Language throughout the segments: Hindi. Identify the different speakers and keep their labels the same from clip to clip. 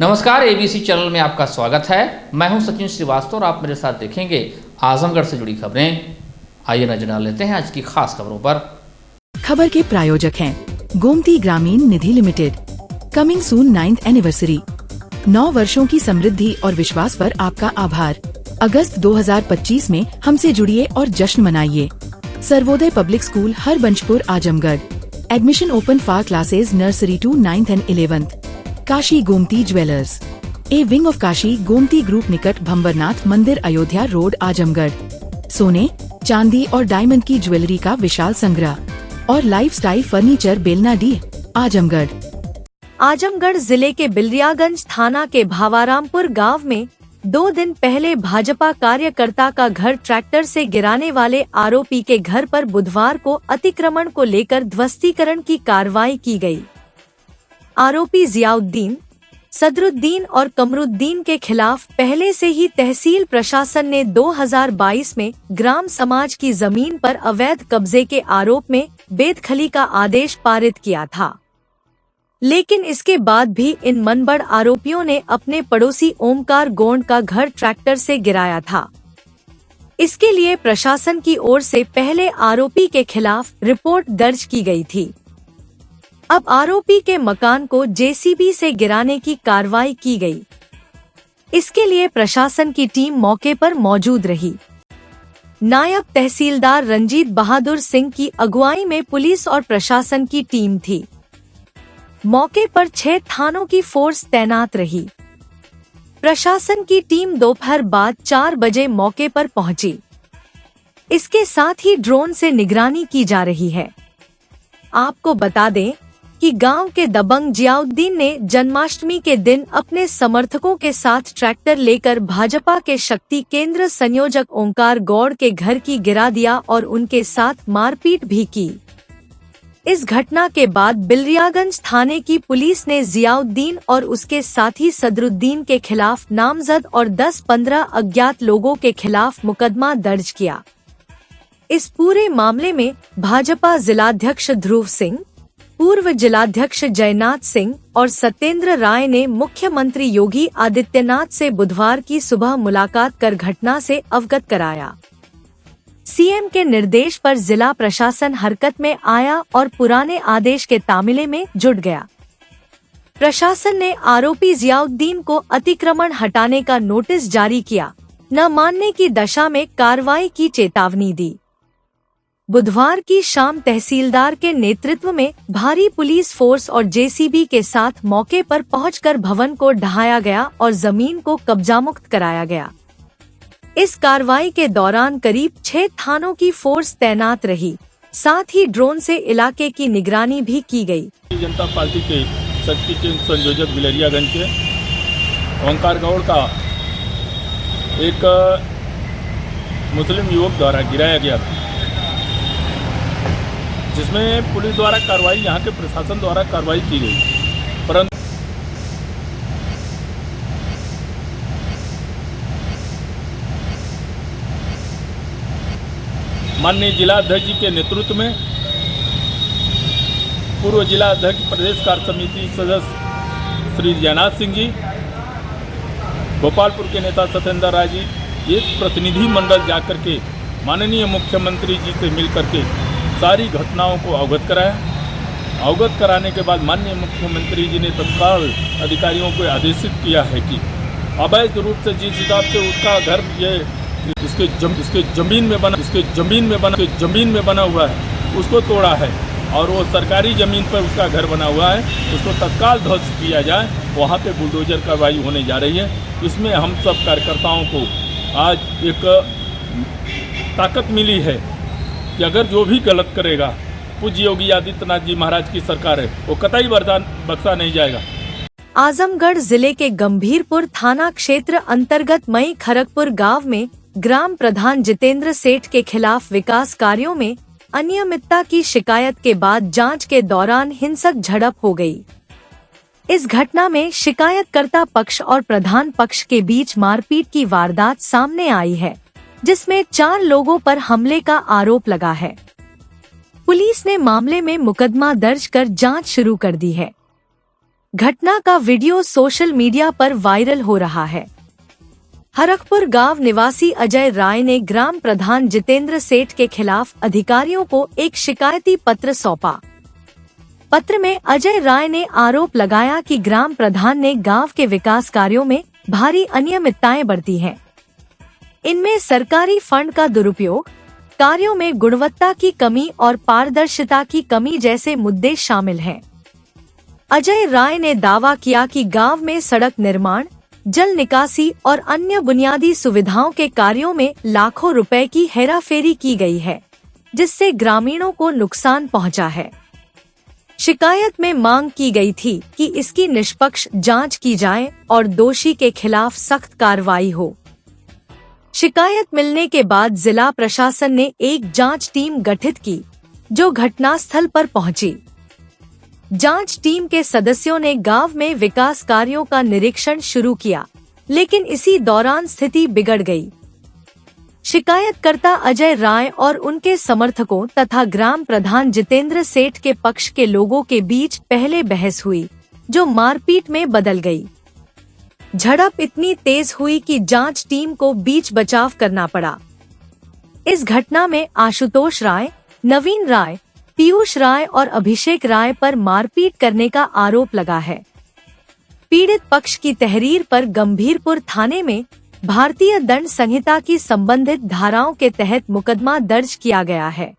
Speaker 1: नमस्कार, एबीसी चैनल में आपका स्वागत है। मैं हूं सचिन श्रीवास्तव और आप मेरे साथ देखेंगे आजमगढ़ से जुड़ी खबरें। आइए नजर डाल लेते हैं आज की खास खबरों पर।
Speaker 2: खबर के प्रायोजक हैं Gomti Gramin Nidhi limited. Coming soon 9th anniversary. 9 वर्षों की समृद्धि और विश्वास पर आपका आभार। अगस्त 2025 में हमसे जुड़िए और जश्न मनाइए। Sarvodaya public school Harbanshpur Azamgarh. Admission open for classes nursery to 9th and 11th। Kashi Gomti jewellers, a wing of Kashi Gomti group निकट भंबरनाथ मंदिर अयोध्या रोड आजमगढ़। सोने, चांदी और डायमंड की ज्वेलरी का विशाल संग्रह और लाइफस्टाइल फर्नीचर बेलनाडी आजमगढ़।
Speaker 3: आजमगढ़ जिले के बिलरियागंज थाना के भावारामपुर गांव में 2 दिन पहले भाजपा कार्यकर्ता का घर ट्रैक्टर से गिराने वाले आरोपी के घर पर बुधवार को अतिक्रमण को लेकर ध्वस्तीकरण की कार्रवाई की गई। आरोपी जियाउद्दीन, सदरुद्दीन और कमरुद्दीन के खिलाफ पहले से ही तहसील प्रशासन ने 2022 में ग्राम समाज की जमीन पर अवैध कब्जे के आरोप में बेदखली का आदेश पारित किया था, लेकिन इसके बाद भी इन मनबड़ आरोपियों ने अपने पड़ोसी ओमकार गोंड का घर ट्रैक्टर से गिराया था। इसके लिए प्रशासन की ओर से पहले आरोपी के खिलाफ रिपोर्ट दर्ज की गई थी। अब आरोपी के मकान को जेसीबी से गिराने की कार्रवाई की गई। इसके लिए प्रशासन की टीम मौके पर मौजूद रही। नायब तहसीलदार रंजीत बहादुर सिंह की अगुवाई में पुलिस और प्रशासन की टीम थी। मौके पर 6 थानों की फोर्स तैनात रही। प्रशासन की टीम दोपहर बाद 4 बजे मौके पर पहुंची। इसके साथ ही ड्रोन से निगरानी की जा रही है। आपको बता दें कि गांव के दबंग जियाउद्दीन ने जन्माष्टमी के दिन अपने समर्थकों के साथ ट्रैक्टर लेकर भाजपा के शक्ति केंद्र संयोजक ओमकार गौड़ के घर की गिरा दिया और उनके साथ मारपीट भी की। इस घटना के बाद बिलरियागंज थाने की पुलिस ने जियाउद्दीन और उसके साथी सदरुद्दीन के खिलाफ नामजद और 10-15 अज्ञात लोगों के खिलाफ मुकदमा दर्ज किया। इस पूरे मामले में भाजपा जिलाध्यक्ष ध्रुव सिंह, पूर्व जिलाध्यक्ष जयनाथ सिंह और सत्येंद्र राय ने मुख्यमंत्री योगी आदित्यनाथ से बुधवार की सुबह मुलाकात कर घटना से अवगत कराया। सीएम के निर्देश पर जिला प्रशासन हरकत में आया और पुराने आदेश के तामिले में जुट गया। प्रशासन ने आरोपी जियाउद्दीन को अतिक्रमण हटाने का नोटिस जारी किया, न मानने की दशा में कार्रवाई की चेतावनी दी। बुधवार की शाम तहसीलदार के नेतृत्व में भारी पुलिस फोर्स और जेसीबी के साथ मौके पर पहुंचकर भवन को ढहाया गया और जमीन को कब्जामुक्त कराया गया। इस कार्रवाई के दौरान करीब 6 थानों की फोर्स तैनात रही, साथ ही ड्रोन से इलाके की निगरानी भी की गई।
Speaker 4: जनता पार्टी के शक्ति केंद्र संयोजक बिलरियागंज के ओमकार गौड़ का एक मुस्लिम युवक द्वारा गिराया गया था, जिसमें पुलिस द्वारा कार्रवाई, यहाँ के प्रशासन द्वारा कार्रवाई की गई, परंतु माननीय जिलाध्यक्ष जी के नेतृत्व में पूर्व जिलाध्यक्ष प्रदेश कार्य समिति सदस्य श्री जयनाथ सिंह जी, गोपालपुर के नेता सत्येंद्र राय जी, एक प्रतिनिधि मंडल जाकर के माननीय मुख्यमंत्री जी से मिलकर के सारी घटनाओं को अवगत कराया। अवगत कराने के बाद माननीय मुख्यमंत्री जी ने तत्काल अधिकारियों को आदेशित किया है कि अवैध रूप से जिस हिसाब से उसका घर इसके जमीन में बना हुआ है उसको तोड़ा है और वो सरकारी जमीन पर उसका घर बना हुआ है, उसको तत्काल ध्वस्त किया जाए। वहाँ पे बुलडोजर कार्रवाई होने जा रही है। इसमें हम सब कार्यकर्ताओं को आज एक ताकत मिली है कि अगर जो भी गलत करेगा, पूज्य योगी आदित्यनाथ जी महाराज की सरकार है, वो कतई बख्शा नहीं जाएगा।
Speaker 3: आजमगढ़ जिले के गंभीरपुर थाना क्षेत्र अंतर्गत मई खरगपुर गांव में ग्राम प्रधान जितेंद्र सेठ के खिलाफ विकास कार्यों में अनियमितता की शिकायत के बाद जांच के दौरान हिंसक झड़प हो गई। इस घटना में शिकायतकर्ता पक्ष और प्रधान पक्ष के बीच मारपीट की वारदात सामने आई है, जिसमें 4 लोगों पर हमले का आरोप लगा है। पुलिस ने मामले में मुकदमा दर्ज कर जांच शुरू कर दी है। घटना का वीडियो सोशल मीडिया पर वायरल हो रहा है। हरकपुर गांव निवासी अजय राय ने ग्राम प्रधान जितेंद्र सेठ के खिलाफ अधिकारियों को एक शिकायती पत्र सौंपा। पत्र में अजय राय ने आरोप लगाया कि ग्राम प्रधान ने गांव के विकास कार्यों में भारी अनियमितताएं बरती हैं। इनमें सरकारी फंड का दुरुपयोग, कार्यों में गुणवत्ता की कमी और पारदर्शिता की कमी जैसे मुद्दे शामिल हैं। अजय राय ने दावा किया कि गांव में सड़क निर्माण, जल निकासी और अन्य बुनियादी सुविधाओं के कार्यों में लाखों रुपए की हेराफेरी की गई है, जिससे ग्रामीणों को नुकसान पहुंचा है। शिकायत में मांग की गई थी कि इसकी निष्पक्ष जांच की जाए और दोषी के खिलाफ सख्त कार्रवाई हो। शिकायत मिलने के बाद जिला प्रशासन ने एक जांच टीम गठित की, जो घटनास्थल पर पहुंची। जांच टीम के सदस्यों ने गांव में विकास कार्यों का निरीक्षण शुरू किया, लेकिन इसी दौरान स्थिति बिगड़ गई। शिकायतकर्ता अजय राय और उनके समर्थकों तथा ग्राम प्रधान जितेंद्र सेठ के पक्ष के लोगों के बीच पहले बहस हुई, जो मारपीट में बदल गई। झड़प इतनी तेज हुई कि जांच टीम को बीच बचाव करना पड़ा। इस घटना में आशुतोष राय, नवीन राय, पीयूष राय और अभिषेक राय पर मारपीट करने का आरोप लगा है। पीड़ित पक्ष की तहरीर पर गंभीरपुर थाने में भारतीय दंड संहिता की संबंधित धाराओं के तहत मुकदमा दर्ज किया गया है।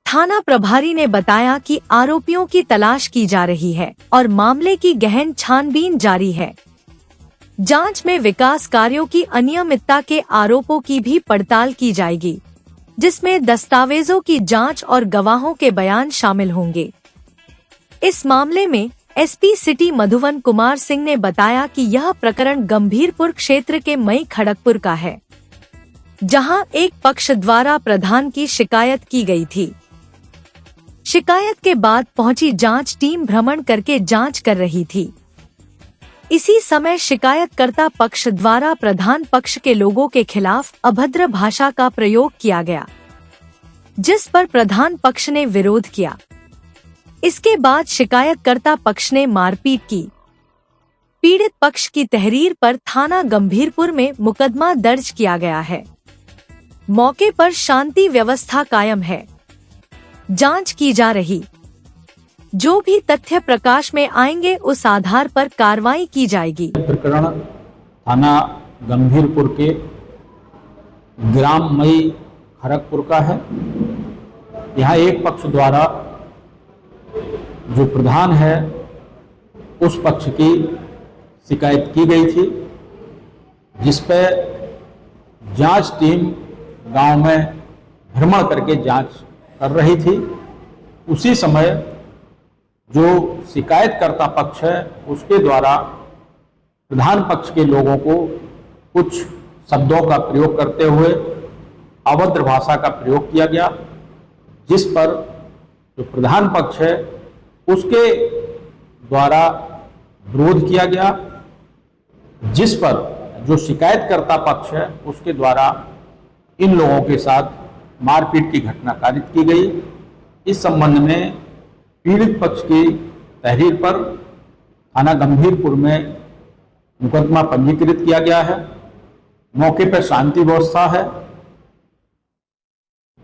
Speaker 3: थाना प्रभारी ने बताया कि आरोपियों की तलाश की जा रही है और मामले की गहन छानबीन जारी है। जांच में विकास कार्यों की अनियमितता के आरोपों की भी पड़ताल की जाएगी, जिसमें दस्तावेजों की जांच और गवाहों के बयान शामिल होंगे। इस मामले में एसपी सिटी मधुवन कुमार सिंह ने बताया कि यह प्रकरण गंभीरपुर क्षेत्र के मई खड़गपुर का है, जहां एक पक्ष द्वारा प्रधान की शिकायत की गई थी। शिकायत के बाद पहुंची जांच टीम भ्रमण करके जांच कर रही थी। इसी समय शिकायतकर्ता पक्ष द्वारा प्रधान पक्ष के लोगों के खिलाफ अभद्र भाषा का प्रयोग किया गया, जिस पर प्रधान पक्ष ने विरोध किया। इसके बाद शिकायतकर्ता पक्ष ने मारपीट की। पीड़ित पक्ष की तहरीर पर थाना गंभीरपुर में मुकदमा दर्ज किया गया है। मौके पर शांति व्यवस्था कायम है। जांच की जा रही। जो भी तथ्य प्रकाश में आएंगे उस आधार पर कार्रवाई की जाएगी।
Speaker 5: प्रकरण थाना गंभीरपुर के ग्राम मई खड़गपुर का है। यहाँ एक पक्ष द्वारा जो प्रधान है उस पक्ष की शिकायत की गई थी, जिस पर जांच टीम गांव में भ्रमण करके जांच कर रही थी। उसी समय जो शिकायतकर्ता पक्ष है उसके द्वारा प्रधान पक्ष के लोगों को कुछ शब्दों का प्रयोग करते हुए अभद्र भाषा का प्रयोग किया गया, जिस पर जो प्रधान पक्ष है उसके द्वारा विरोध किया गया, जिस पर जो शिकायतकर्ता पक्ष है उसके द्वारा इन लोगों के साथ मारपीट की घटना कारित की गई। इस संबंध में पीड़ित पक्ष की तहरीर पर थाना गंभीरपुर में मुकदमा पंजीकृत किया गया है। मौके पर शांति व्यवस्था है।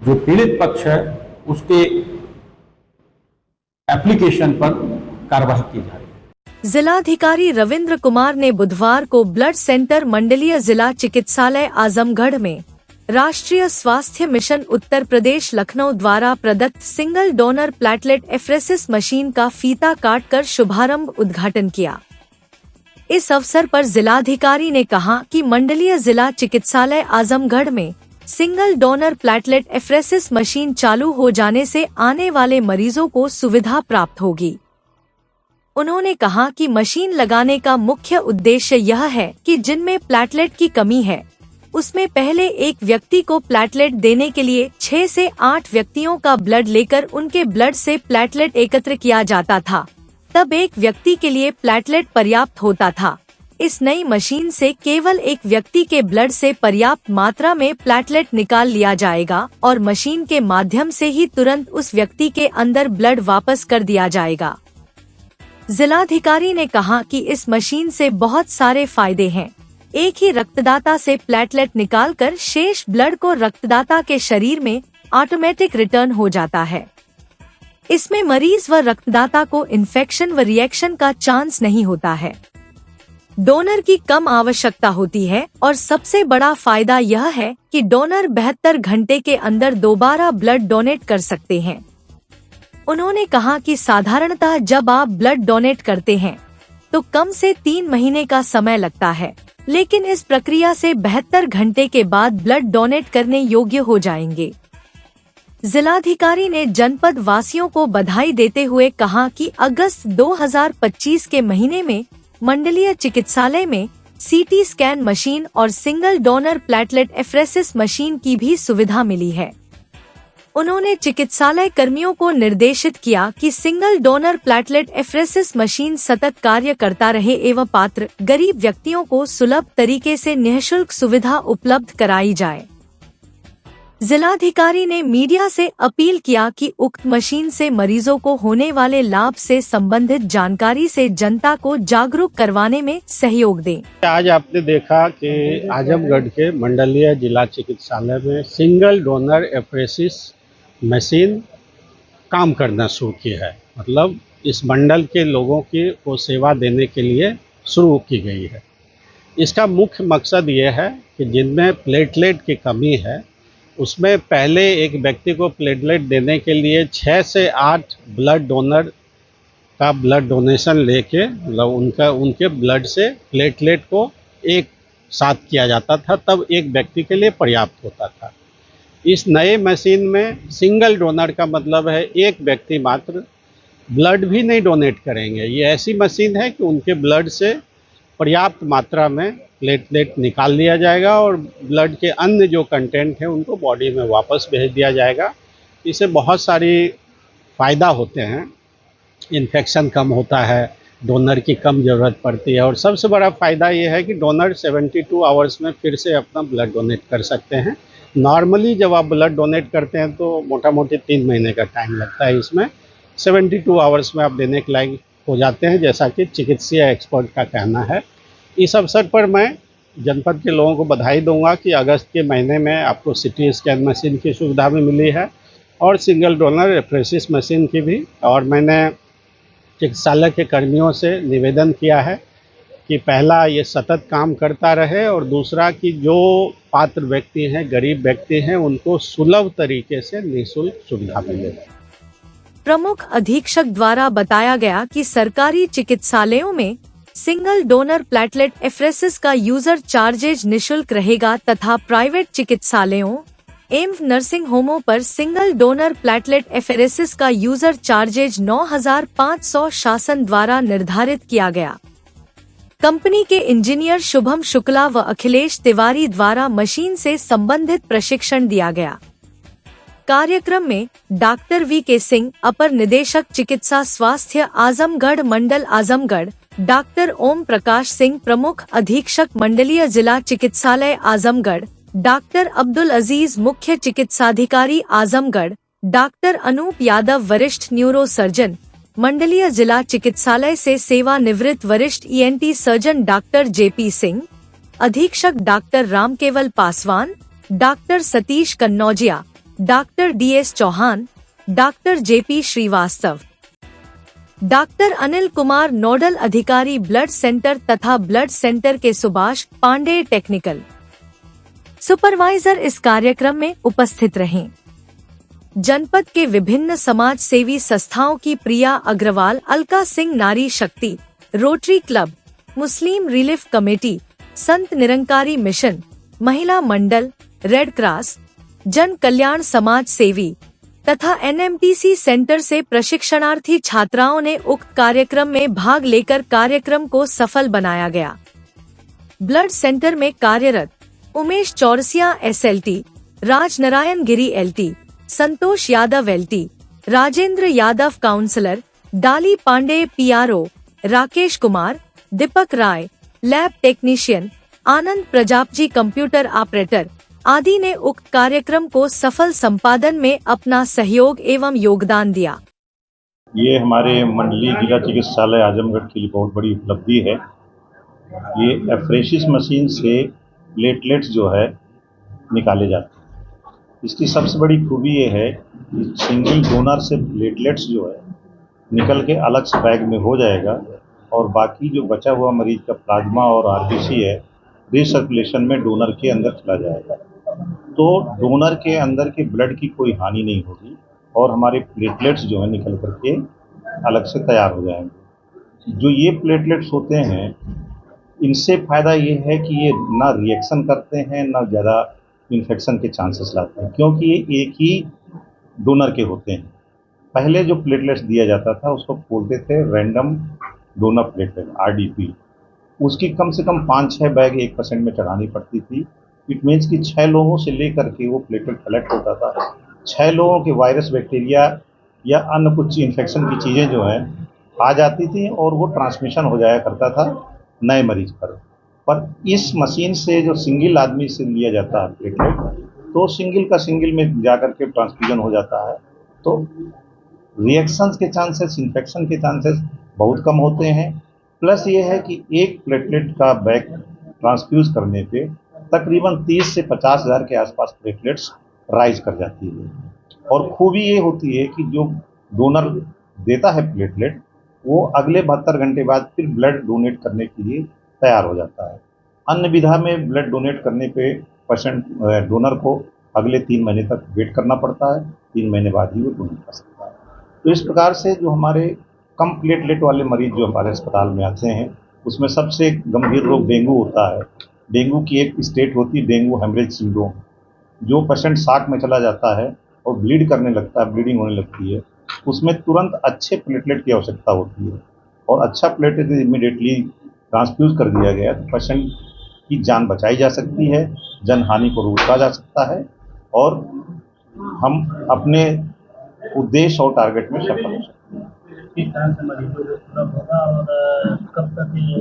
Speaker 5: जो पीड़ित पक्ष है उसके एप्लीकेशन पर कार्रवाई की जा रही है।
Speaker 3: जिलाधिकारी रविंद्र कुमार ने बुधवार को ब्लड सेंटर मंडलीय जिला चिकित्सालय आजमगढ़ में राष्ट्रीय स्वास्थ्य मिशन उत्तर प्रदेश लखनऊ द्वारा प्रदत्त single donor platelet apheresis machine का फीता काटकर शुभारंभ उद्घाटन किया। इस अवसर पर जिलाधिकारी ने कहा कि मंडलीय जिला चिकित्सालय आजमगढ़ में single donor platelet apheresis machine चालू हो जाने से आने वाले मरीजों को सुविधा प्राप्त होगी। उन्होंने कहा कि मशीन लगाने का मुख्य उद्देश्य यह है कि जिनमें प्लेटलेट की कमी है उसमें पहले एक व्यक्ति को प्लेटलेट देने के लिए 6 से 8 व्यक्तियों का ब्लड लेकर उनके ब्लड से प्लेटलेट एकत्र किया जाता था, तब एक व्यक्ति के लिए प्लेटलेट पर्याप्त होता था। इस नई मशीन से केवल एक व्यक्ति के ब्लड से पर्याप्त मात्रा में प्लेटलेट निकाल लिया जाएगा और मशीन के माध्यम से ही तुरंत उस व्यक्ति के अंदर ब्लड वापस कर दिया जाएगा। जिलाधिकारी ने कहा कि इस मशीन से बहुत सारे फायदे हैं। एक ही रक्तदाता से प्लेटलेट निकालकर शेष ब्लड को रक्तदाता के शरीर में ऑटोमेटिक रिटर्न हो जाता है। इसमें मरीज व रक्तदाता को इन्फेक्शन व रिएक्शन का चांस नहीं होता है। डोनर की कम आवश्यकता होती है और सबसे बड़ा फायदा यह है कि डोनर 72 घंटे के अंदर दोबारा ब्लड डोनेट कर सकते हैं। उन्होंने कहा कि साधारणतः जब आप ब्लड डोनेट करते हैं तो कम से 3 महीने का समय लगता है, लेकिन इस प्रक्रिया से 72 घंटे के बाद ब्लड डोनेट करने योग्य हो जाएंगे। जिलाधिकारी ने जनपद वासियों को बधाई देते हुए कहा कि अगस्त 2025 के महीने में मंडलीय चिकित्सालय में सीटी स्कैन मशीन और single donor platelet apheresis machine की भी सुविधा मिली है। उन्होंने चिकित्सालय कर्मियों को निर्देशित किया कि single donor platelet apheresis machine सतत कार्य करता रहे एवं पात्र गरीब व्यक्तियों को सुलभ तरीके से निःशुल्क सुविधा उपलब्ध कराई जाए। जिलाधिकारी ने मीडिया से अपील किया कि उक्त मशीन से मरीजों को होने वाले लाभ से संबंधित जानकारी से जनता को जागरूक करवाने में सहयोग दें।
Speaker 6: आज आपने देखा कि आजमगढ़ के मंडलीय जिला चिकित्सालय में सिंगल डोनर एफरेसिस मशीन काम करना शुरू की है। मतलब इस मंडल के लोगों को सेवा देने के लिए शुरू की गई है। इसका मुख्य मकसद ये है कि जिनमें प्लेटलेट की कमी है उसमें पहले एक व्यक्ति को प्लेटलेट देने के लिए 6 से 8 ब्लड डोनर का ब्लड डोनेशन लेके मतलब उनके ब्लड से प्लेटलेट को एक साथ किया जाता था, तब एक व्यक्ति के लिए पर्याप्त होता था। इस नए मशीन में सिंगल डोनर का मतलब है एक व्यक्ति मात्र ब्लड भी नहीं डोनेट करेंगे। ये ऐसी मशीन है कि उनके ब्लड से पर्याप्त मात्रा में प्लेटलेट निकाल लिया जाएगा और ब्लड के अन्य जो कंटेंट है उनको बॉडी में वापस भेज दिया जाएगा। इससे बहुत सारी फ़ायदा होते हैं। इन्फेक्शन कम होता है, डोनर की कम ज़रूरत पड़ती है और सबसे बड़ा फ़ायदा ये है कि डोनर 72 आवर्स में फिर से अपना ब्लड डोनेट कर सकते हैं। नॉर्मली जब आप ब्लड डोनेट करते हैं तो मोटा मोटी 3 महीने का टाइम लगता है। इसमें 72 आवर्स में आप देने के लायक हो जाते हैं, जैसा कि चिकित्सीय एक्सपर्ट का कहना है। इस अवसर पर मैं जनपद के लोगों को बधाई दूंगा कि अगस्त के महीने में आपको सिटी स्कैन मशीन की सुविधा भी मिली है और सिंगल डोनर एफरेसिस मशीन की भी। और मैंने चिकित्सालय के कर्मियों से निवेदन किया है कि पहला ये सतत काम करता रहे और दूसरा कि जो पात्र व्यक्ति हैं, गरीब व्यक्ति हैं, उनको सुलभ तरीके से निःशुल्क सुविधा मिले।
Speaker 3: प्रमुख अधीक्षक द्वारा बताया गया कि सरकारी चिकित्सालयों में सिंगल डोनर प्लेटलेट एफरेसिस का यूजर चार्जेज निशुल्क रहेगा तथा प्राइवेट चिकित्सालयों एम्स नर्सिंग होमों पर सिंगल डोनर प्लेटलेट एफरेसिस का यूजर चार्जेज 9,500 शासन द्वारा निर्धारित किया गया। कंपनी के इंजीनियर शुभम शुक्ला व अखिलेश तिवारी द्वारा मशीन से संबंधित प्रशिक्षण दिया गया। कार्यक्रम में डॉक्टर वी.के. सिंह, अपर निदेशक चिकित्सा स्वास्थ्य आजमगढ़ मंडल आजमगढ़, डॉक्टर ओम प्रकाश सिंह, प्रमुख अधीक्षक मंडलीय जिला चिकित्सालय आजमगढ़, डॉक्टर अब्दुल अजीज, मुख्य चिकित्साधिकारी आजमगढ़, डॉक्टर अनूप यादव, वरिष्ठ न्यूरो सर्जन, मंडलीय जिला चिकित्सालय से सेवानिवृत्त वरिष्ठ ENT surgeon doctor JP Singh, अधीक्षक doctor Ramkewal Paswan, doctor Satish Kannaujia, doctor DS Chauhan, doctor JP Srivastava, doctor Anil Kumar, nodal अधिकारी ब्लड सेंटर तथा ब्लड सेंटर के सुभाष पांडे, टेक्निकल सुपरवाइजर इस कार्यक्रम में उपस्थित रहे। जनपद के विभिन्न समाज सेवी संस्थाओं की प्रिया अग्रवाल, अलका सिंह, नारी शक्ति, रोटरी क्लब, मुस्लिम relief committee, Sant Nirankari mission, महिला मंडल, रेड क्रॉस, जन कल्याण समाज सेवी तथा NMTC सेंटर से प्रशिक्षणार्थी छात्राओं ने उक्त कार्यक्रम में भाग लेकर कार्यक्रम को सफल बनाया गया। ब्लड सेंटर में कार्यरत उमेश चौरसिया SLT, राजनारायण गिरी LT, Santosh Yadav LT, Rajendra Yadav counsellor, डाली Pandey PRO, Rakesh Kumar, Deepak Rai lab technician, आनंद प्रजापति कंप्यूटर ऑपरेटर आदि ने उक्त कार्यक्रम को सफल संपादन में अपना सहयोग एवं योगदान दिया।
Speaker 7: ये हमारे मंडली जिला चिकित्सालय आजमगढ़ के लिए बहुत बड़ी उपलब्धि है। ये एफरेसिस मशीन से प्लेटलेट्स जो है निकाले जाते हैं। इसकी सबसे बड़ी खूबी ये है कि सिंगल डोनर से प्लेटलेट्स जो है निकल के अलग से बैग में हो जाएगा और बाकी जो बचा हुआ मरीज का प्लाज्मा और आरबीसी है रीसर्कुलेशन में डोनर के अंदर चला जाएगा। तो डोनर के अंदर के ब्लड की कोई हानि नहीं होगी और हमारे प्लेटलेट्स जो है निकल करके अलग से तैयार हो जाएंगे। जो ये प्लेटलेट्स होते हैं इनसे फ़ायदा ये है कि ये ना रिएक्शन करते हैं ना ज़्यादा इन्फेक्शन के चांसेस लाते हैं, क्योंकि ये एक ही डोनर के होते हैं। पहले जो प्लेटलेट्स दिया जाता था उसको बोलते थे रैंडम डोनर प्लेटलेट RDP। उसकी कम से कम 5-6 बैग 1% में चढ़ानी पड़ती थी। इट मीन्स कि 6 लोगों से लेकर के वो प्लेटलेट कलेक्ट होता था। 6 लोगों के वायरस बैक्टीरिया या अन्य कुछ इन्फेक्शन की चीज़ें जो हैं आ जाती थी और वो ट्रांसमिशन हो जाया करता था नए मरीज पर इस मशीन से जो सिंगल आदमी से लिया जाता है प्लेटलेट, तो सिंगल का सिंगल में जा कर के ट्रांसफ्यूजन हो जाता है। तो रिएक्शंस के चांसेस, इन्फेक्शन के चांसेस बहुत कम होते हैं। प्लस ये है कि एक प्लेटलेट का बैग ट्रांसफ्यूज करने पे तकरीबन 30 से 50 हज़ार के आसपास प्लेटलेट्स राइज कर जाती है। और खूबी ये होती है कि जो डोनर देता है प्लेटलेट वो अगले 72 घंटे बाद फिर ब्लड डोनेट करने के लिए तैयार हो जाता है। अन्य विधा में ब्लड डोनेट करने पे पेशेंट डोनर को अगले 3 महीने तक वेट करना पड़ता है। 3 महीने बाद ही वो डोनेट कर सकता है। तो इस प्रकार से जो हमारे कम प्लेटलेट वाले मरीज जो हमारे अस्पताल में आते हैं उसमें सबसे गंभीर रोग डेंगू होता है। डेंगू की एक स्टेट होती है डेंगू हेमरेज सिंड्रोम। जो पेशेंट शाक में चला जाता है और ब्लीड करने लगता है, ब्लीडिंग होने लगती है, उसमें तुरंत अच्छे प्लेटलेट की आवश्यकता होती है और अच्छा प्लेटलेट इमीडिएटली ट्रांसफ्यूज कर दिया गया तो पेशेंट की जान बचाई जा सकती है, जनहानि को रोका जा सकता है और हम अपने उद्देश्य और टारगेट में सफल हो सकते हैं।
Speaker 8: किस तरह से मरीजों को उपलब्ध होगा और कब तक ये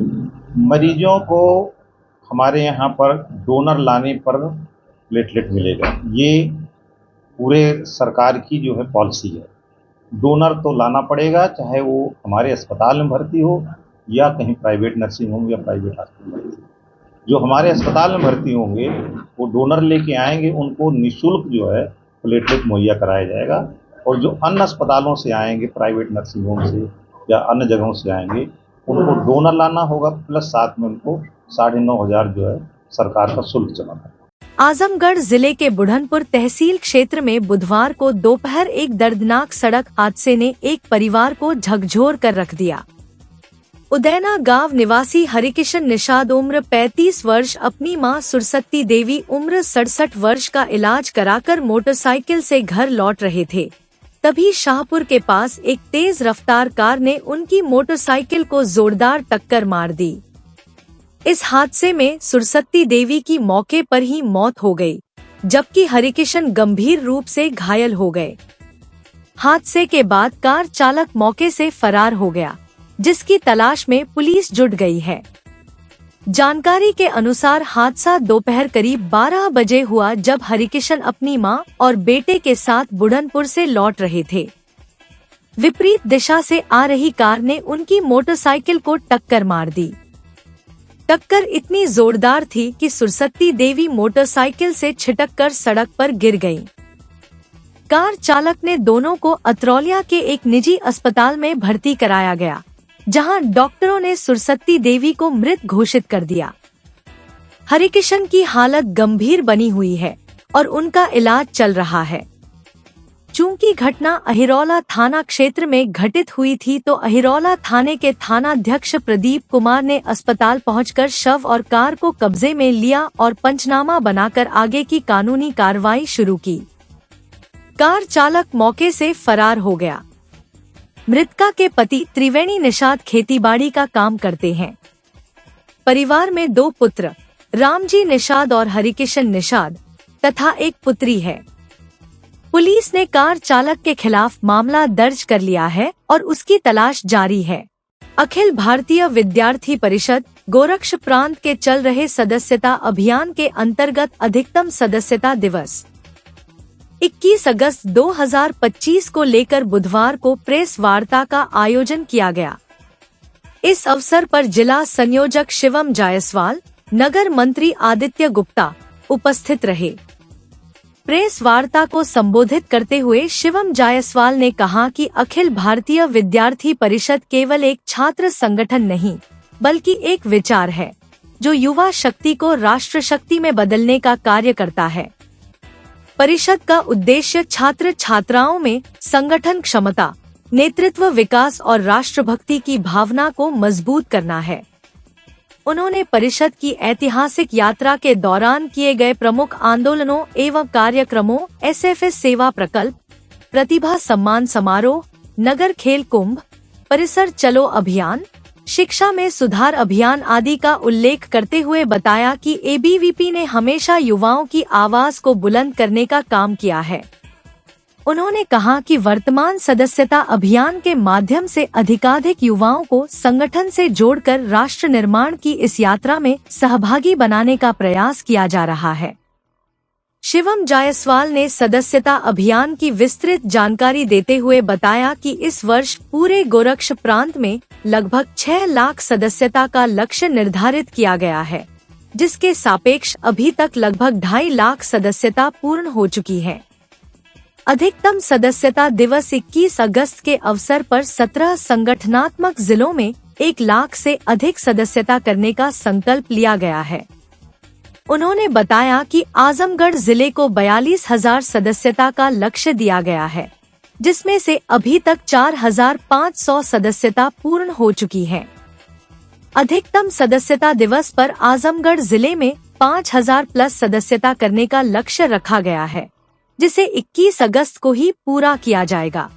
Speaker 7: मरीजों को हमारे यहाँ पर डोनर लाने पर प्लेटलेट मिलेगा। ये पूरे सरकार की जो है पॉलिसी है। डोनर तो लाना पड़ेगा, चाहे वो हमारे अस्पताल में भर्ती हो या कहीं प्राइवेट नर्सिंग होम या प्राइवेट हॉस्पिटल में। जो हमारे अस्पताल में भर्ती होंगे वो डोनर लेके आएंगे, उनको निःशुल्क जो है प्लेटलेट मुहैया कराया जाएगा। और जो अन्य अस्पतालों से आएंगे, प्राइवेट नर्सिंग होम से या अन्य जगहों से आएंगे, उनको डोनर लाना होगा प्लस साथ में उनको 9,500 जो है सरकार का शुल्क जमा करना।
Speaker 3: आजमगढ़ जिले के बुढ़नपुर तहसील क्षेत्र में बुधवार को दोपहर एक दर्दनाक सड़क हादसे ने एक परिवार को झकझोर कर रख दिया। उदैना गांव निवासी हरिकिशन निषाद उम्र 35 वर्ष अपनी मां सुरसती देवी उम्र 67 वर्ष का इलाज कराकर मोटरसाइकिल से घर लौट रहे थे। तभी शाहपुर के पास एक तेज रफ्तार कार ने उनकी मोटरसाइकिल को जोरदार टक्कर मार दी। इस हादसे में सुरसती देवी की मौके पर ही मौत हो गई, जबकि हरिकिशन गंभीर रूप से घायल हो गए। हादसे के बाद कार चालक मौके से फरार हो गया, जिसकी तलाश में पुलिस जुट गई है। जानकारी के अनुसार हादसा दोपहर करीब 12 बजे हुआ, जब हरिकिशन अपनी मां और बेटे के साथ बुढ़नपुर से लौट रहे थे। विपरीत दिशा से आ रही कार ने उनकी मोटरसाइकिल को टक्कर मार दी। टक्कर इतनी जोरदार थी कि सुरसती देवी मोटरसाइकिल से छिटककर सड़क पर गिर गईं। कार चालक ने दोनों को अतरौलिया के एक निजी अस्पताल में भर्ती कराया गया, जहां डॉक्टरों ने सुरसती देवी को मृत घोषित कर दिया। हरिकिशन की हालत गंभीर बनी हुई है और उनका इलाज चल रहा है। चूंकि घटना अहिरौला थाना क्षेत्र में घटित हुई थी, तो अहिरौला थाने के थानाध्यक्ष प्रदीप कुमार ने अस्पताल पहुंचकर शव और कार को कब्जे में लिया और पंचनामा बनाकर आगे की कानूनी कार्रवाई शुरू की। कार चालक मौके से फरार हो गया। मृतका के पति त्रिवेणी निषाद खेतीबाड़ी का काम करते हैं। परिवार में 2 पुत्र रामजी निषाद और हरिकिशन निषाद तथा एक पुत्री है। पुलिस ने कार चालक के खिलाफ मामला दर्ज कर लिया है और उसकी तलाश जारी है। अखिल भारतीय विद्यार्थी परिषद गोरक्ष प्रांत के चल रहे सदस्यता अभियान के अंतर्गत अधिकतम सदस्यता दिवस 21 अगस्त 2025 को लेकर बुधवार को प्रेस वार्ता का आयोजन किया गया। इस अवसर पर जिला संयोजक शिवम जायसवाल, नगर मंत्री आदित्य गुप्ता उपस्थित रहे। प्रेस वार्ता को संबोधित करते हुए शिवम जायसवाल ने कहा कि अखिल भारतीय विद्यार्थी परिषद केवल एक छात्र संगठन नहीं, बल्कि एक विचार है जो युवा शक्ति को राष्ट्र शक्ति में बदलने का कार्य करता है। परिषद का उद्देश्य छात्र छात्राओं में संगठन क्षमता, नेतृत्व, विकास और राष्ट्रभक्ति की भावना को मजबूत करना है। उन्होंने परिषद की ऐतिहासिक यात्रा के दौरान किए गए प्रमुख आंदोलनों एवं कार्यक्रमों, एसएफएस सेवा प्रकल्प, प्रतिभा सम्मान समारोह, नगर खेल कुंभ, परिसर चलो अभियान, शिक्षा में सुधार अभियान आदि का उल्लेख करते हुए बताया कि एबीवीपी ने हमेशा युवाओं की आवाज को बुलंद करने का काम किया है। उन्होंने कहा कि वर्तमान सदस्यता अभियान के माध्यम से अधिकाधिक युवाओं को संगठन से जोड़कर राष्ट्र निर्माण की इस यात्रा में सहभागी बनाने का प्रयास किया जा रहा है। शिवम जायसवाल ने सदस्यता अभियान की विस्तृत जानकारी देते हुए बताया कि इस वर्ष पूरे गोरक्ष प्रांत में लगभग 6 लाख सदस्यता का लक्ष्य निर्धारित किया गया है, जिसके सापेक्ष अभी तक लगभग 2.5 लाख सदस्यता पूर्ण हो चुकी है। अधिकतम सदस्यता दिवस 21 अगस्त के अवसर पर 17 संगठनात्मक जिलों में 1 लाख से अधिक सदस्यता करने का संकल्प लिया गया है। उन्होंने बताया कि आजमगढ़ जिले को 42,000 सदस्यता का लक्ष्य दिया गया है, जिसमें से अभी तक 4,500 सदस्यता पूर्ण हो चुकी है। अधिकतम सदस्यता दिवस पर आजमगढ़ जिले में 5,000 प्लस सदस्यता करने का लक्ष्य रखा गया है, जिसे 21 अगस्त को ही पूरा किया जाएगा।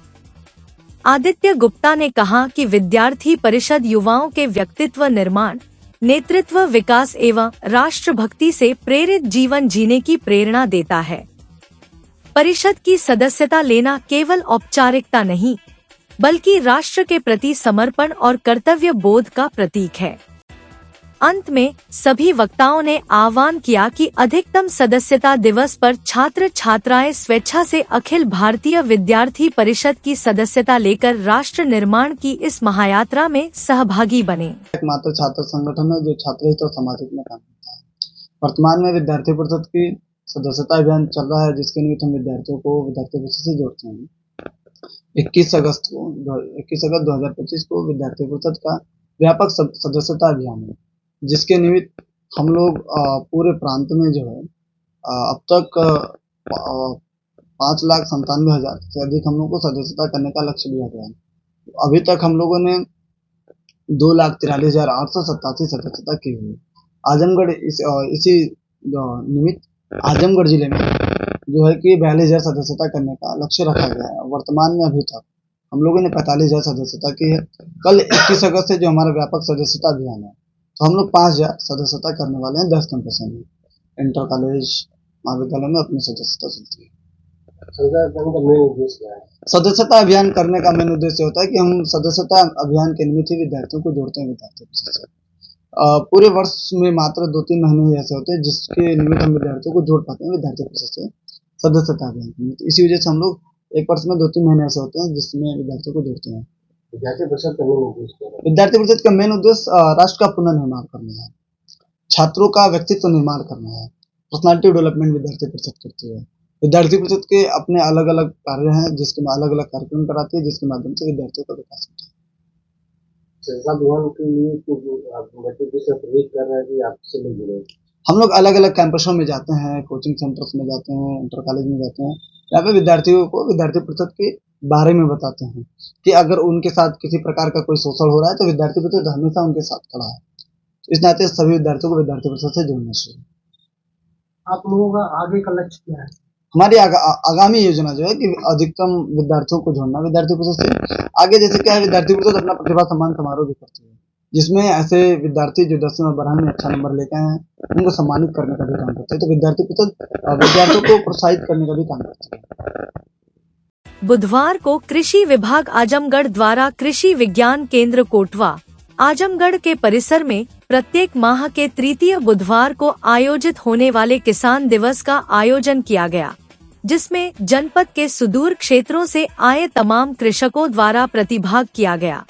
Speaker 3: आदित्य गुप्ता ने कहा कि विद्यार्थी परिषद युवाओं के व्यक्तित्व निर्माण, नेतृत्व, विकास एवं राष्ट्रभक्ति से प्रेरित जीवन जीने की प्रेरणा देता है। परिषद की सदस्यता लेना केवल औपचारिकता नहीं, बल्कि राष्ट्र के प्रति समर्पण और कर्तव्य बोध का प्रतीक है। अंत में सभी वक्ताओं ने आह्वान किया कि अधिकतम सदस्यता दिवस पर छात्र छात्राएं स्वेच्छा से अखिल भारतीय विद्यार्थी परिषद की सदस्यता लेकर राष्ट्र निर्माण की इस महायात्रा में सहभागी बने।
Speaker 9: एकमात्र छात्र संगठन है जो छात्र हित और समाज हित में काम करता है। वर्तमान में विद्यार्थी परिषद की सदस्यता अभियान चल रहा है, जिसके निमित्त हम विद्यार्थियों को विद्यार्थी परिषद से जोड़ते हैं। 21 अगस्त 2025 को विद्यार्थी परिषद का व्यापक सदस्यता अभियान है, जिसके निमित्त हम लोग पूरे प्रांत में जो है अब तक 5,97,000 से अधिक हम लोग को सदस्यता करने का लक्ष्य दिया गया है। अभी तक हम लोगों ने 2,43,887 सदस्यता की हुई। आजमगढ़ इसी निमित्त आजमगढ़ जिले में जो है कि 42,000 सदस्यता करने का लक्ष्य रखा गया है। वर्तमान में अभी तक हम लोगों ने 45,000 सदस्यता की है। कल 21 अगस्त से जो हमारा व्यापक सदस्यता अभियान है, तो हम लोग 5,000 सदस्यता करने वाले हैं। 10 कैंपस में इंटर कॉलेज महाविद्यालय में अपनी सदस्यता चलती है। सदस्यता अभियान करने का मेन उद्देश्य होता है कि हम सदस्यता अभियान के निमित्त ही विद्यार्थियों को जोड़ते हैं विद्यार्थी परिषद से। पूरे वर्ष में मात्र 2-3 महीने ही ऐसे होते हैं जिसके निमित्त हम विद्यार्थियों को जोड़ पाते हैं विद्यार्थी परिषद से सदस्यता अभियान के निमित्त। इसी वजह से हम लोग एक वर्ष में 2-3 महीने ऐसे होते हैं जिसमें विद्यार्थियों को जोड़ते हैं। विद्यार्थी परिषद का मेन उद्देश्य राष्ट्र का पुनर्निर्माण करना है, छात्रों का व्यक्तित्व निर्माण करना है, पर्सनालिटी डेवलपमेंट विद्यार्थी परिषद करती है। विद्यार्थी परिषद के अपने अलग अलग कार्य हैं, जिसके में अलग अलग कार्यक्रम कराती है, जिसके माध्यम से विद्यार्थियों का विकास होता है। हम लोग अलग अलग कैंपसों में जाते हैं, कोचिंग सेंटर्स में जाते हैं, इंटर कॉलेज में जाते हैं। यहाँ पे विद्यार्थियों को विद्यार्थी परिषद के बारे में बताते हैं कि अगर उनके साथ किसी प्रकार का कोई शोषण हो रहा है तो विद्यार्थी परिषद हमेशा उनके साथ खड़ा है। इस नाते सभी विद्यार्थियों को विद्यार्थी परिषद से जोड़ना चाहिए।
Speaker 8: आप लोगों का आगे का लक्ष्य क्या है?
Speaker 9: हमारी आगामी योजना जो है कि अधिकतम विद्यार्थियों को जोड़ना विद्यार्थी परिषद से। आगे जैसे क्या है, विद्यार्थी परिषद अपना प्रतिभा सम्मान समारोह भी करती है, जिसमें ऐसे विद्यार्थी जो 10वीं और 12वीं में अच्छा नंबर लेके आए हैं उनको सम्मानित करने का भी काम करते हैं। तो विद्यार्थी परिषद विद्यार्थियों को प्रोत्साहित करने का भी काम करती है।
Speaker 3: बुधवार को कृषि विभाग आजमगढ़ द्वारा कृषि विज्ञान केंद्र कोटवा आजमगढ़ के परिसर में प्रत्येक माह के तृतीय बुधवार को आयोजित होने वाले किसान दिवस का आयोजन किया गया, जिसमें जनपद के सुदूर क्षेत्रों से आए तमाम कृषकों द्वारा प्रतिभाग किया गया।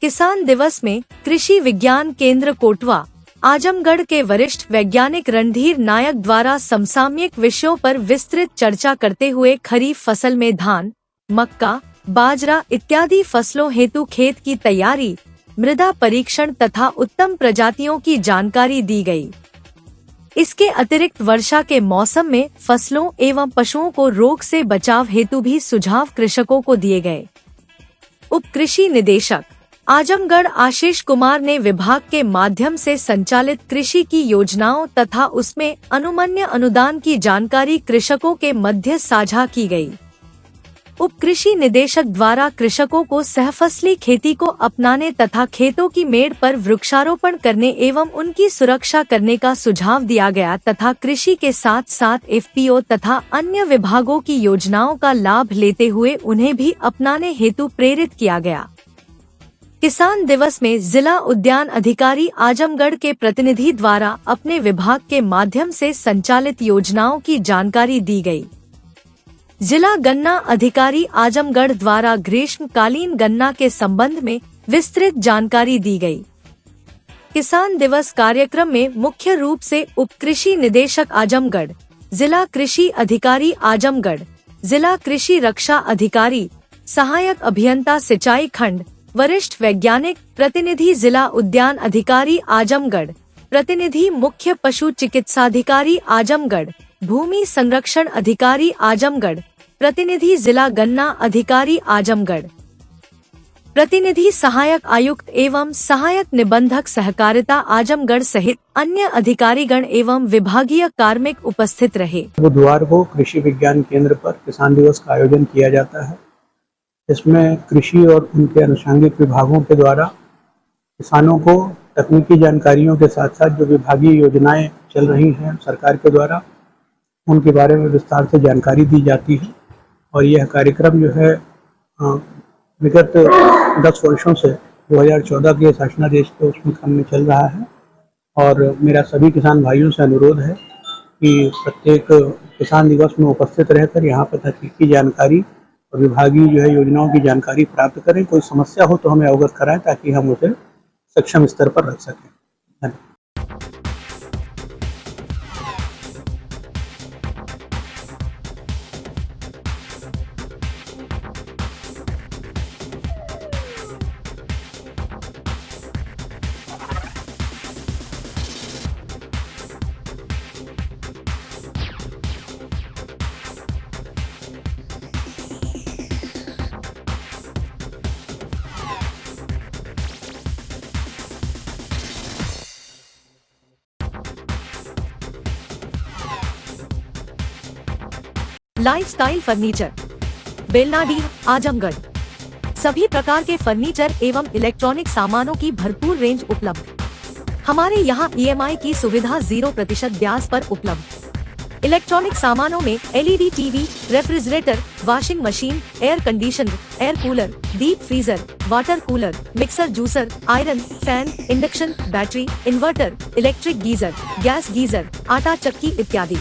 Speaker 3: किसान दिवस में कृषि विज्ञान केंद्र कोटवा आजमगढ़ के वरिष्ठ वैज्ञानिक रणधीर नायक द्वारा समसामयिक विषयों पर विस्तृत चर्चा करते हुए खरीफ फसल में धान, मक्का, बाजरा इत्यादि फसलों हेतु खेत की तैयारी, मृदा परीक्षण तथा उत्तम प्रजातियों की जानकारी दी गई। इसके अतिरिक्त वर्षा के मौसम में फसलों एवं पशुओं को रोग से बचाव हेतु भी सुझाव कृषकों को दिए गए। उप कृषि निदेशक आजमगढ़ आशीष कुमार ने विभाग के माध्यम से संचालित कृषि की योजनाओं तथा उसमें अनुमन्य अनुदान की जानकारी कृषकों के मध्य साझा की गई। उप कृषि निदेशक द्वारा कृषकों को सहफसली खेती को अपनाने तथा खेतों की मेड़ पर वृक्षारोपण करने एवं उनकी सुरक्षा करने का सुझाव दिया गया तथा कृषि के साथ साथ एफपीओ तथा अन्य विभागों की योजनाओं का लाभ लेते हुए उन्हें भी अपनाने हेतु प्रेरित किया गया। किसान दिवस में जिला उद्यान अधिकारी आजमगढ़ के प्रतिनिधि द्वारा अपने विभाग के माध्यम से संचालित योजनाओं की जानकारी दी गई। जिला गन्ना अधिकारी आजमगढ़ द्वारा ग्रीष्मकालीन गन्ना के संबंध में विस्तृत जानकारी दी गई। किसान दिवस कार्यक्रम में मुख्य रूप से उप कृषि निदेशक आजमगढ़, जिला कृषि अधिकारी आजमगढ़, जिला कृषि रक्षा अधिकारी, सहायक अभियंता सिंचाई खंड, वरिष्ठ वैज्ञानिक प्रतिनिधि जिला उद्यान अधिकारी आजमगढ़, प्रतिनिधि मुख्य पशु चिकित्साधिकारी आजमगढ़, भूमि संरक्षण अधिकारी आजमगढ़, प्रतिनिधि जिला गन्ना अधिकारी आजमगढ़, प्रतिनिधि सहायक आयुक्त एवं सहायक निबंधक सहकारिता आजमगढ़ सहित अन्य अधिकारीगण एवं विभागीय कार्मिक उपस्थित रहे।
Speaker 10: बुधवार को कृषि विज्ञान केंद्र पर किसान दिवस का आयोजन किया जाता है। इसमें कृषि और उनके अनुषंगिक विभागों के द्वारा किसानों को तकनीकी जानकारियों के साथ साथ जो विभागीय योजनाएं चल रही हैं सरकार के द्वारा उनके बारे में विस्तार से जानकारी दी जाती है। और यह कार्यक्रम जो है विगत 10 वर्षों से 2014 के शासनादेश के उसमें क्रम में चल रहा है। और मेरा सभी किसान भाइयों से अनुरोध है कि प्रत्येक किसान दिवस में उपस्थित रहकर यहाँ पर तकनीकी जानकारी और विभागीय जो है योजनाओं की जानकारी प्राप्त करें। कोई समस्या हो तो हमें अवगत कराएं ताकि हम उसे सक्षम स्तर पर रख सकें। धन्यवाद।
Speaker 3: Lifestyle furniture, Belnadi, Azamgarh. सभी प्रकार के फर्नीचर एवं इलेक्ट्रॉनिक सामानों की भरपूर रेंज उपलब्ध। हमारे यहाँ EMI की सुविधा 0% ब्याज पर उपलब्ध। इलेक्ट्रॉनिक सामानों में LED TV, refrigerator, washing machine, air conditioner, air cooler, deep freezer, water cooler, mixer juicer, iron, fan, induction, battery, inverter, electric geyser, gas geyser, आटा चक्की इत्यादि।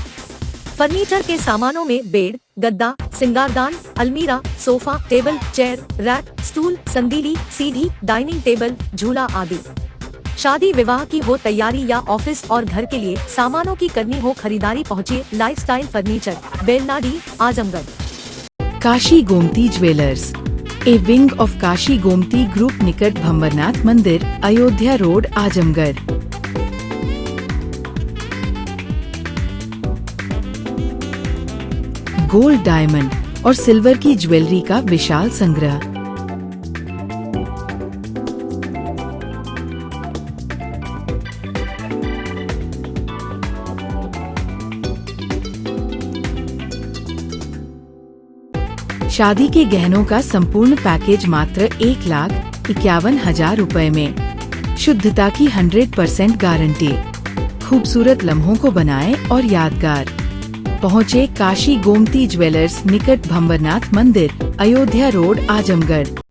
Speaker 3: फर्नीचर के सामानों में बेड, गद्दा, सिंगारदान, अलमीरा, sofa, table, chair, rack, stool, संदीली, सीढ़ी, डाइनिंग टेबल, झूला आदि। शादी विवाह की हो तैयारी या ऑफिस और घर के लिए सामानों की करनी हो खरीदारी, पहुँचिए lifestyle furniture, Belnadi, Azamgarh.
Speaker 2: Kashi Gomti jewellers, a wing of Kashi Gomti group, निकट भंवरनाथ मंदिर, Ayodhya road, Azamgarh. Gold, diamond और सिल्वर की ज्वेलरी का विशाल संग्रह। शादी के गहनों का संपूर्ण पैकेज मात्र 1,51,000 रुपए में। शुद्धता की 100% गारंटी। खूबसूरत लम्हों को बनाएं और यादगार। पहुँचे काशी गोमती ज्वेलर्स, निकट भंवरनाथ मंदिर, अयोध्या रोड, आजमगढ़।